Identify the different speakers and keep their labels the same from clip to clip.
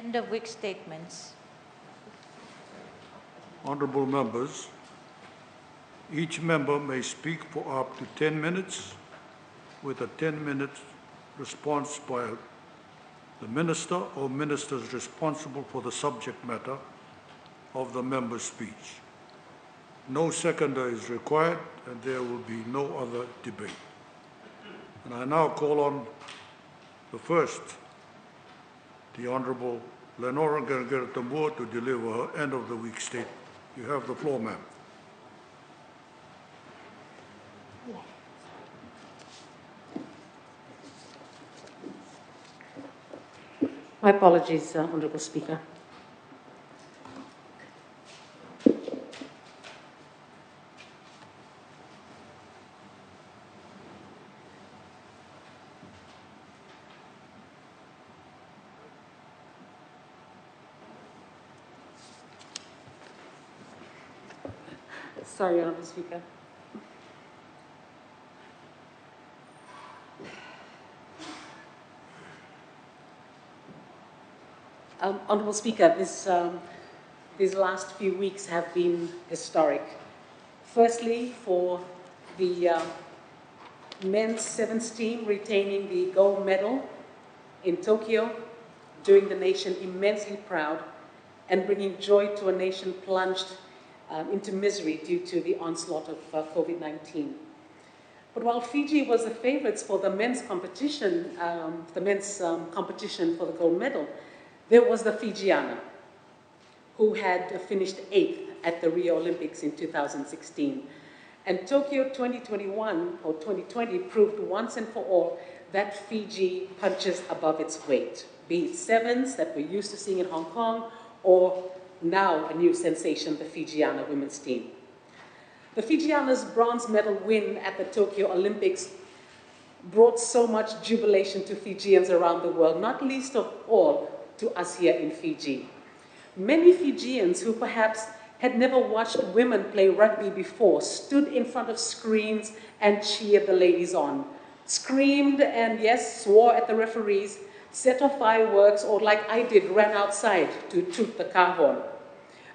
Speaker 1: End of week statements.
Speaker 2: Honourable members, each member may speak for up to 10 minutes with a 10-minute response by the minister or ministers responsible for the subject matter of the member's speech. No seconder is required and there will be no other debate. And I now call on the first, the Honourable Lenora Qereqeretabua, to deliver her end of the week statement. You have the floor, ma'am.
Speaker 3: My apologies, Honourable Speaker. Sorry, Honourable Speaker. Honourable Speaker, these last few weeks have been historic. Firstly, for the men's sevens team retaining the gold medal in Tokyo, doing the nation immensely proud and bringing joy to a nation plunged into misery due to the onslaught of COVID-19. But while Fiji was the favourites for the men's competition, competition for the gold medal, there was the Fijiana, who had finished 8th at the Rio Olympics in 2016. And Tokyo 2021, or 2020, proved once and for all that Fiji punches above its weight, be it sevens that we're used to seeing in Hong Kong, or now a new sensation, the Fijiana women's team. The Fijiana's bronze medal win at the Tokyo Olympics brought so much jubilation to Fijians around the world, not least of all to us here in Fiji. Many Fijians who perhaps had never watched women play rugby before stood in front of screens and cheered the ladies on, screamed and, yes, swore at the referees, set off fireworks, or like I did, ran outside to toot the car horn.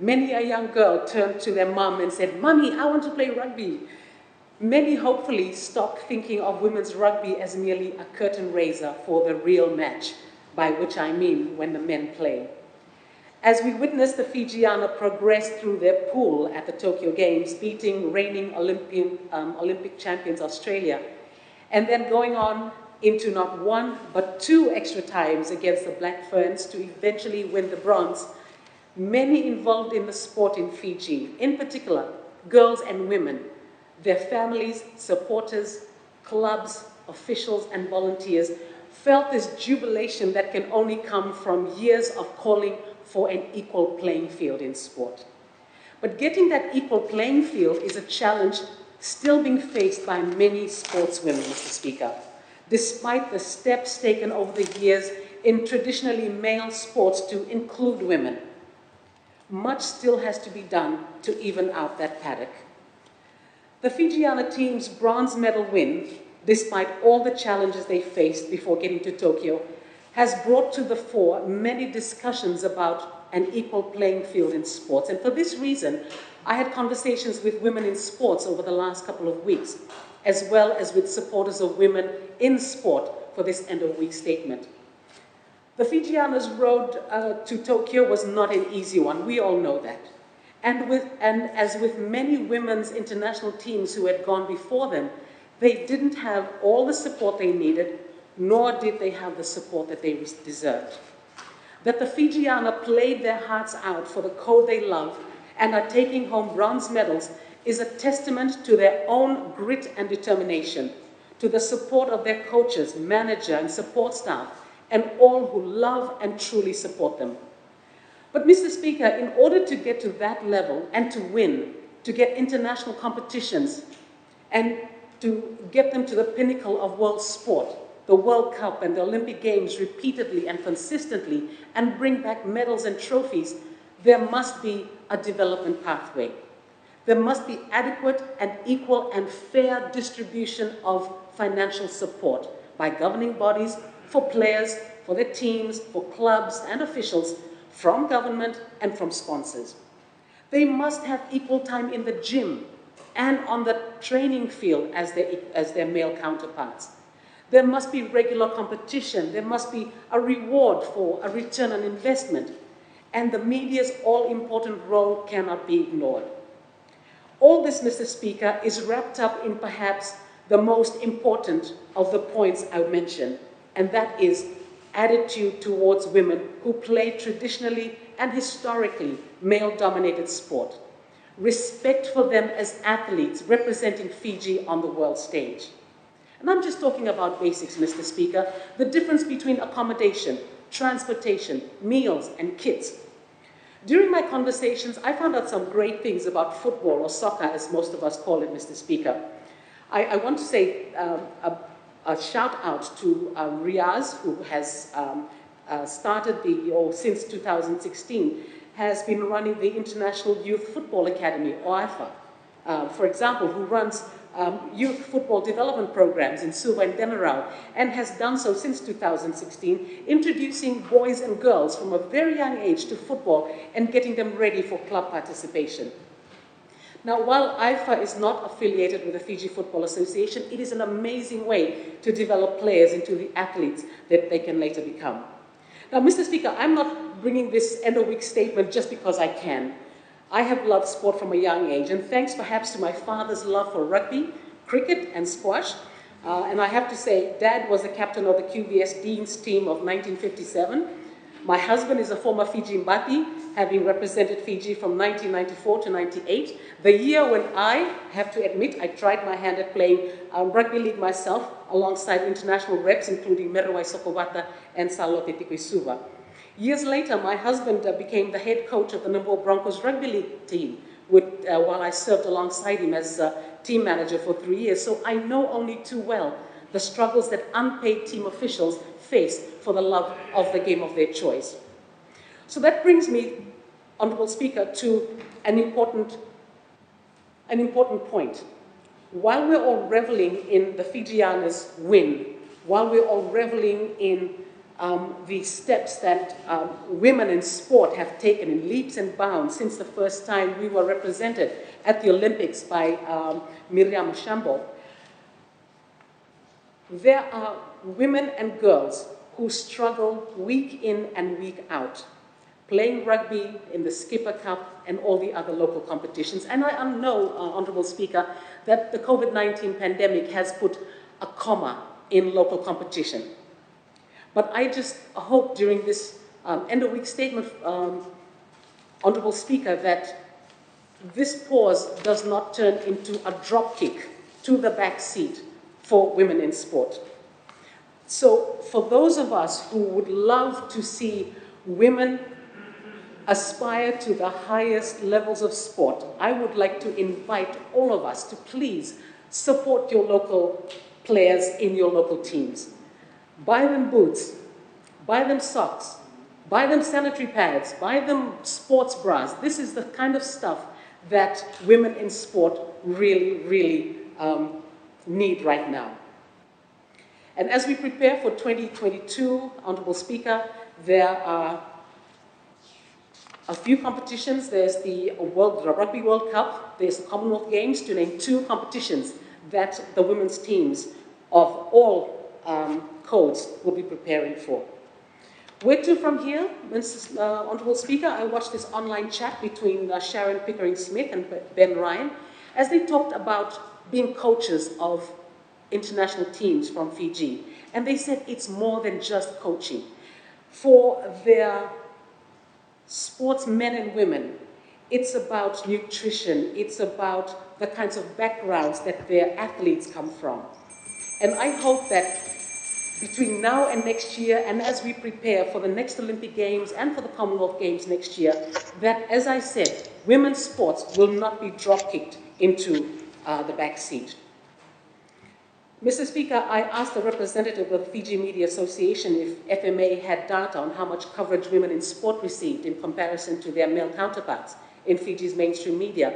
Speaker 3: Many a young girl turned to their mum and said, "Mummy, I want to play rugby." Many hopefully stopped thinking of women's rugby as merely a curtain raiser for the real match, by which I mean when the men play. As we witnessed the Fijiana progress through their pool at the Tokyo Games, beating reigning Olympic champions Australia, and then going on into not one, but 2 extra times against the Black Ferns to eventually win the bronze, many involved in the sport in Fiji, in particular, girls and women, their families, supporters, clubs, officials, and volunteers felt this jubilation that can only come from years of calling for an equal playing field in sport. But getting that equal playing field is a challenge still being faced by many sportswomen, Mr. Speaker, despite the steps taken over the years in traditionally male sports to include women. Much still has to be done to even out that paddock. The Fijiana team's bronze medal win, despite all the challenges they faced before getting to Tokyo, has brought to the fore many discussions about an equal playing field in sports. And for this reason, I had conversations with women in sports over the last couple of weeks, as well as with supporters of women in sport for this end of week statement. The Fijiana's road to Tokyo was not an easy one, we all know that. And as with many women's international teams who had gone before them, they didn't have all the support they needed, nor did they have the support that they deserved. That the Fijiana played their hearts out for the code they love and are taking home bronze medals is a testament to their own grit and determination, to the support of their coaches, manager, and support staff, and all who love and truly support them. But Mr. Speaker, in order to get to that level and to win, to get international competitions, and to get them to the pinnacle of world sport, the World Cup and the Olympic Games repeatedly and consistently, and bring back medals and trophies, there must be a development pathway. There must be adequate and equal and fair distribution of financial support by governing bodies, for players, for their teams, for clubs and officials, from government and from sponsors. They must have equal time in the gym and on the training field as their male counterparts. There must be regular competition. There must be a reward for a return on investment. And the media's all-important role cannot be ignored. All this, Mr. Speaker, is wrapped up in perhaps the most important of the points I mentioned, and that is attitude towards women who play traditionally and historically male-dominated sport. Respect for them as athletes representing Fiji on the world stage. And I'm just talking about basics, Mr. Speaker, the difference between accommodation, transportation, meals, and kits. During my conversations, I found out some great things about football, or soccer, as most of us call it, Mr. Speaker. I want to say a shout out to Riaz, who has started since 2016, has been running the International Youth Football Academy, or IFA, for example, who runs youth football development programs in Suva and Denarau, and has done so since 2016, introducing boys and girls from a very young age to football and getting them ready for club participation. Now, while IFA is not affiliated with the Fiji Football Association, it is an amazing way to develop players into the athletes that they can later become. Now, Mr. Speaker, I'm not bringing this end-of-week statement just because I can. I have loved sport from a young age, and thanks perhaps to my father's love for rugby, cricket, and squash. And I have to say, Dad was the captain of the QVS Dean's team of 1957. My husband is a former Fiji Mbati, having represented Fiji from 1994 to 98. The year when I have to admit, I tried my hand at playing rugby league myself, alongside international reps, including Merawai Sokowata and Salote Tikuisuva. Years later, my husband became the head coach of the Nambour Broncos rugby league team, while I served alongside him as team manager for 3 years. So I know only too well the struggles that unpaid team officials face for the love of the game of their choice. So that brings me, Honourable Speaker, to an important point. While we're all reveling in the Fijiana's win, while we're all reveling in the steps that women in sport have taken in leaps and bounds since the first time we were represented at the Olympics by Miriam Shambo, there are women and girls who struggle week in and week out, playing rugby in the Skipper Cup and all the other local competitions. And I know, Honourable Speaker, that the COVID-19 pandemic has put a comma in local competition. But I just hope during this end-of-week statement, Honourable Speaker, that this pause does not turn into a dropkick to the back seat for women in sport. So for those of us who would love to see women aspire to the highest levels of sport, I would like to invite all of us to please support your local players in your local teams. Buy them boots, buy them socks, buy them sanitary pads, buy them sports bras. This is the kind of stuff that women in sport really, really need right now. And as we prepare for 2022, Honourable Speaker, there are a few competitions. There's the Rugby World Cup, there's the Commonwealth Games, to name 2 competitions that the women's teams of all codes will be preparing for. Where to from here, Honourable Speaker? I watched this online chat between Sharon Pickering-Smith and Ben Ryan as they talked about being coaches of international teams from Fiji. And they said it's more than just coaching. For their sportsmen and women, it's about nutrition, it's about the kinds of backgrounds that their athletes come from. And I hope that between now and next year, and as we prepare for the next Olympic Games and for the Commonwealth Games next year, that, as I said, women's sports will not be drop-kicked into the back seat. Mr. Speaker, I asked the representative of the Fiji Media Association if FMA had data on how much coverage women in sport received in comparison to their male counterparts in Fiji's mainstream media.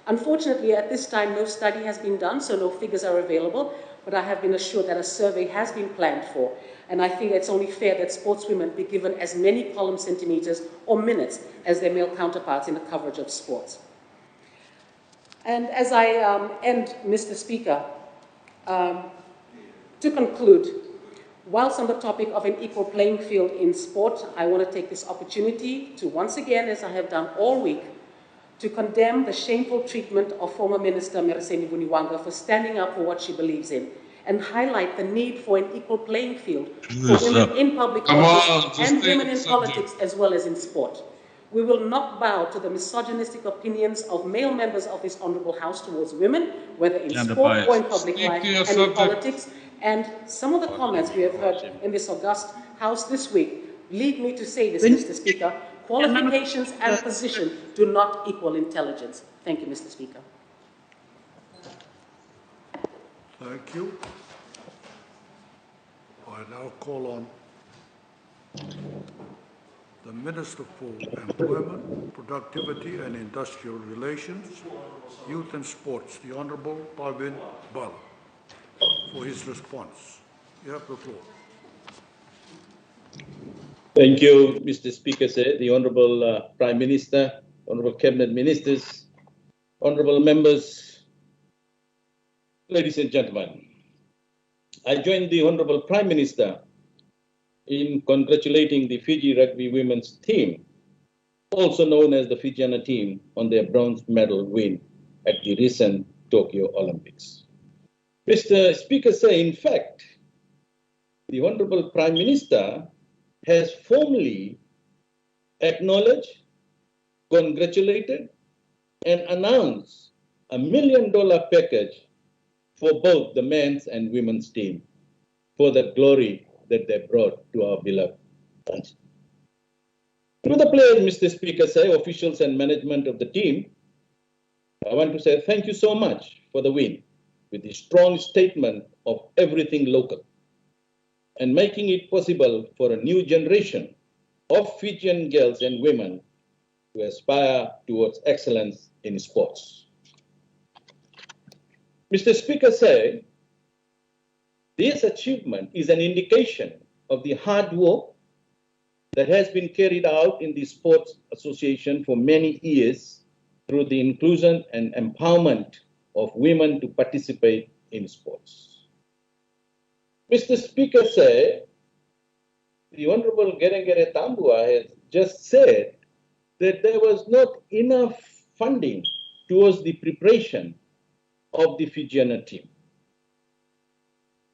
Speaker 3: Unfortunately, at this time, no study has been done, so no figures are available. but I have been assured that a survey has been planned for, and I think it's only fair that sportswomen be given as many column centimeters or minutes as their male counterparts in the coverage of sports. And as I end, Mr. Speaker, to conclude, whilst on the topic of an equal playing field in sport, I want to take this opportunity to once again, as I have done all week, to condemn the shameful treatment of former Minister Mereseni Vuniwaga for standing up for what she believes in, and highlight the need for an equal playing field for women in public office and women in politics as well as in sport. We will not bow to the misogynistic opinions of male members of this honourable House towards women, whether in sport or in public life and in politics. And some of the comments we have heard in this august House this week lead me to say this, Mr. Speaker. Qualifications and position do not equal intelligence. Thank you, Mr. Speaker.
Speaker 2: Thank you. I now call on the Minister for Employment, Productivity and Industrial Relations, Youth and Sports, the Honourable Parvin Bal, for his response. You have the floor.
Speaker 1: Thank you, Mr. Speaker, sir, the Honourable Prime Minister, Honourable Cabinet Ministers, Honourable Members, ladies and gentlemen. I join the Honourable Prime Minister in congratulating the Fiji rugby women's team, also known as the Fijiana team, on their bronze medal win at the recent Tokyo Olympics. Mr. Speaker, sir, in fact, the Honourable Prime Minister has formally acknowledged, congratulated, and announced $1 million package for both the men's and women's team for the glory that they brought to our beloved country. To the players, Mr. Speaker, sir, officials and management of the team, I want to say thank you so much for the win, with the strong statement of everything local, and making it possible for a new generation of Fijian girls and women to aspire towards excellence in sports. Mr. Speaker, sir, this achievement is an indication of the hard work that has been carried out in the Sports Association for many years through the inclusion and empowerment of women to participate in sports. Mr. Speaker, sir, the Honourable Qereqeretabua has just said that there was not enough funding towards the preparation of the Fijiana team.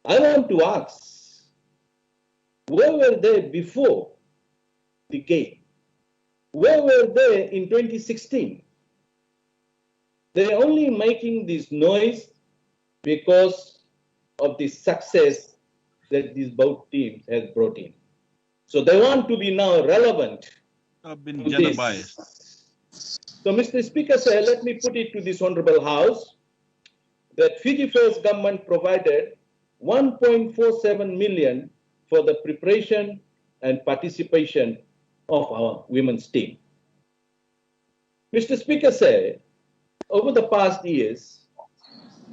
Speaker 1: I want to ask, where were they before the game? Where were they in 2016? They're only making this noise because of the success that these both teams has brought in. So they want to be now relevant.
Speaker 4: I've been gender biased.
Speaker 1: So, Mr. Speaker, sir, let me put it to this Honourable House that Fiji First Government provided 1.47 million for the preparation and participation of our women's team. Mr. Speaker, sir, over the past years,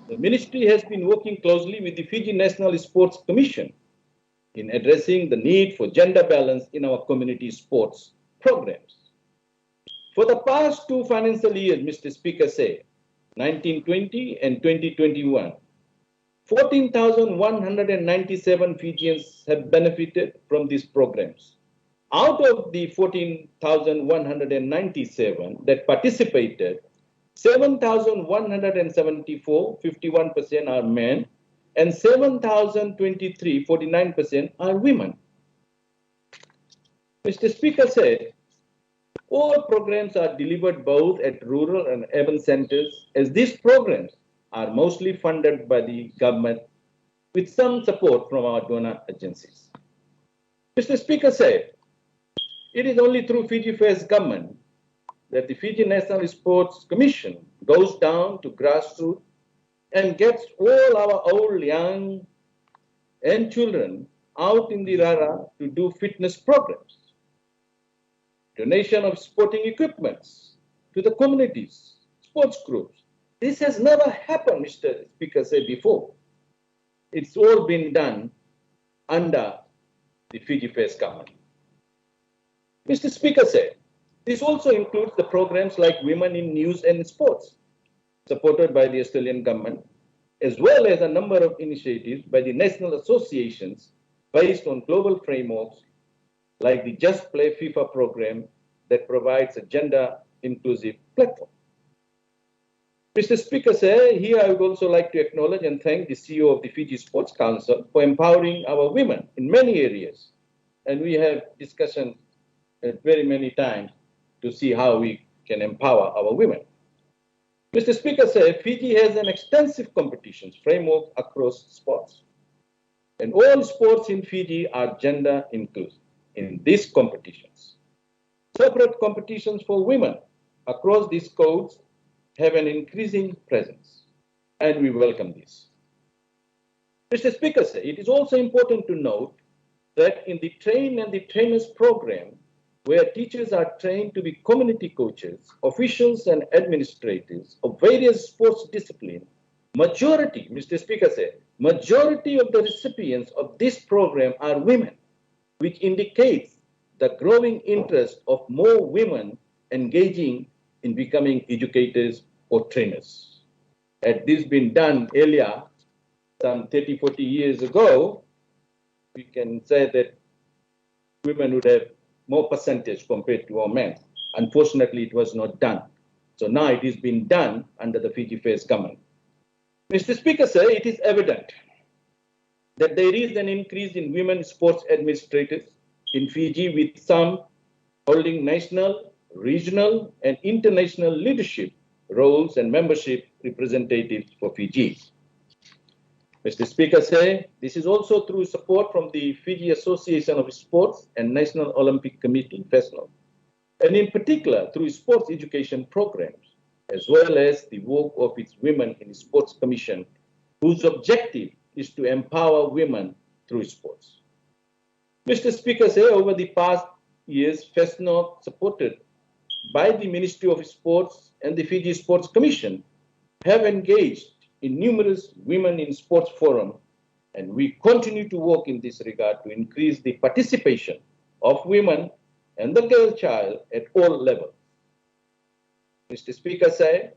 Speaker 1: the Ministry has been working closely with the Fiji National Sports Commission in addressing the need for gender balance in our community sports programs. For the past 2 financial years, Mr. Speaker, sir, 1920 and 2021, 14,197 Fijians have benefited from these programs. Out of the 14,197 that participated, 7,174, 51% are men, and 7,023, 49% are women. Mr. Speaker said, all programs are delivered both at rural and urban centers, as these programs are mostly funded by the government with some support from our donor agencies. Mr. Speaker said, it is only through Fiji First Government that the Fiji National Sports Commission goes down to grassroots and gets all our old, young, and children out in the Rara to do fitness programs. Donation of sporting equipments to the communities, sports groups. This has never happened, Mr. Speaker said before. it's all been done under the Fiji first government. Mr. Speaker said, this also includes the programs like Women in News and Sports, supported by the Australian government, as well as a number of initiatives by the national associations based on global frameworks like the Just Play FIFA program that provides a gender-inclusive platform. Mr. Speaker, sir, here I would also like to acknowledge and thank the CEO of the Fiji Sports Council for empowering our women in many areas. And we have discussions very many times to see how we can empower our women. Mr. Speaker, sir, Fiji has an extensive competitions framework across sports. And all sports in Fiji are gender inclusive in these competitions. Separate competitions for women across these codes have an increasing presence, and we welcome this. Mr. Speaker, sir, it is also important to note that in the Train and the Trainers program, where teachers are trained to be community coaches, officials and administrators of various sports disciplines, majority, Mr. Speaker said, majority of the recipients of this program are women, which indicates the growing interest of more women engaging in becoming educators or trainers. Had this been done earlier, some 30, 40 years ago, we can say that women would have more percentage compared to our men. Unfortunately, it was not done. So now it is being done under the Fiji first government. Mr. Speaker, sir, it is evident that there is an increase in women sports administrators in Fiji, with some holding national, regional, and international leadership roles and membership representatives for Fiji. Mr. Speaker, sir, this is also through support from the Fiji Association of Sports and National Olympic Committee, FESNO, and in particular through sports education programs, as well as the work of its Women in Sports Commission, whose objective is to empower women through sports. Mr. Speaker, sir, over the past years, FESNO, supported by the Ministry of Sports and the Fiji Sports Commission, have engaged in numerous women in sports forums, and we continue to work in this regard to increase the participation of women and the girl child at all levels. Mr. Speaker said,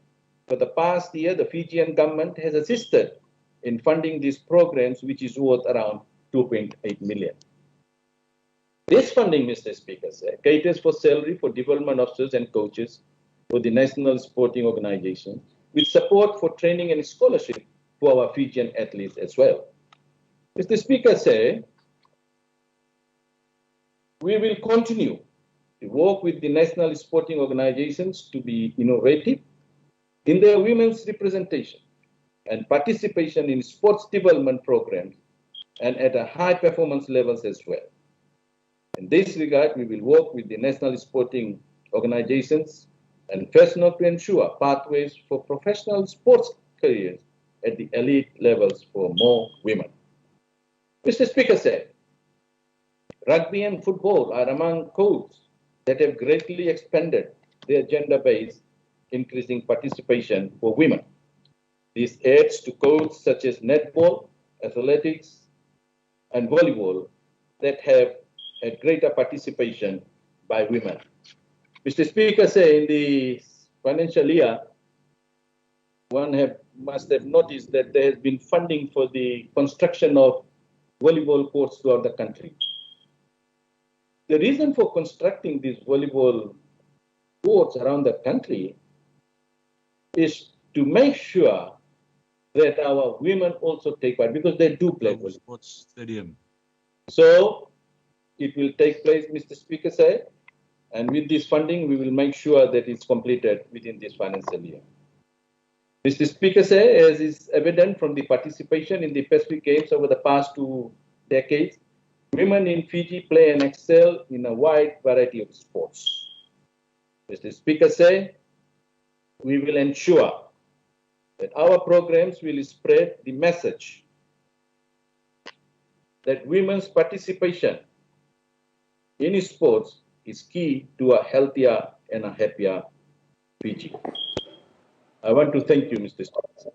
Speaker 1: for the past year, the Fijian government has assisted in funding these programs, which is worth around 2.8 million. This funding, Mr. Speaker said, caters for salary for development officers and coaches for the national sporting organization, with support for training and scholarship for our Fijian athletes as well. Mr. Speaker said, we will continue to work with the national sporting organizations to be innovative in their women's representation and participation in sports development programs and at a high performance levels as well. In this regard, we will work with the national sporting organizations and FESNO to ensure pathways for professional sports careers at the elite levels for more women. Mr. Speaker said, rugby and football are among codes that have greatly expanded their gender-based increasing participation for women. This adds to codes such as netball, athletics, and volleyball that have a greater participation by women. Mr. Speaker, say in the financial year, one must have noticed that there has been funding for the construction of volleyball courts throughout the country. The reason for constructing these volleyball courts around the country is to make sure that our women also take part, because they do play volleyball.
Speaker 4: Sports stadium.
Speaker 1: So it will take place, Mr. Speaker said, and with this funding, we will make sure that it's completed within this financial year. Mr. Speaker said, as is evident from the participation in the Pacific Games over the past 2 decades, women in Fiji play and excel in a wide variety of sports. Mr. Speaker said, we will ensure that our programs will spread the message that women's participation in sports is key to a healthier and a happier Fiji. I want to thank you, Mr. Speaker.